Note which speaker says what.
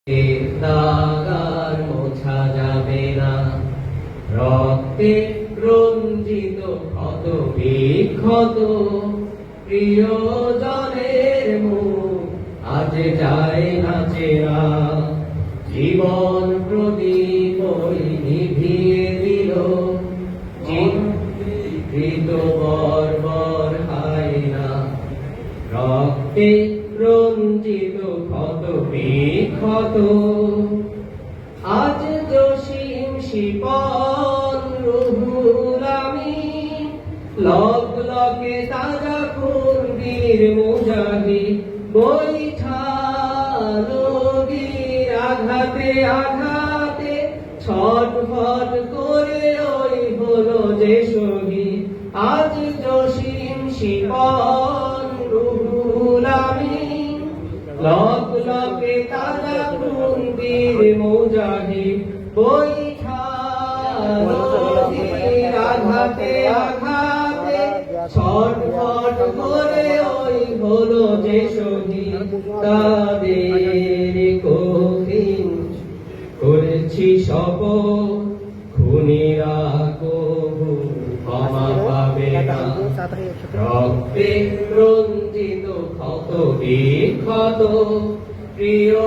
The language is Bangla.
Speaker 1: দাগার মোছা যাবে না, রক্তে রঞ্জিত ক্ষত বিক্ষত প্রিয়জনের মুখ আজ যায় না চেনা। জীবন প্রদীপ ওই নিভিয়ে দিল, চিত্রিত বর্বর হায়না। রক্তে রঞ্জিত ক্ষত বিক্ষত আজ জসীম শিপন রুহুল আমিন, লক লকে তাজা খুন বীর মুজাহিদ বৈঠা নদীর আঘাতে আঘাতে ছটফট করে ওই হলো যে শহীদ। আজ জসীম শিপন রুহুল আমিন, লক লকে তাজা খুন বীর মুজাহিদ বৈঠা নদীর আঘাতে আঘাতে ছটফট করে ওই হলো যে শহীদ। তাদের কঠিন করেছি শপথ, খুনিরা কবু ক্ষমা পাবে না। রক্তে রঞ্জিত ক্ষত বিক্ষত প্রিয়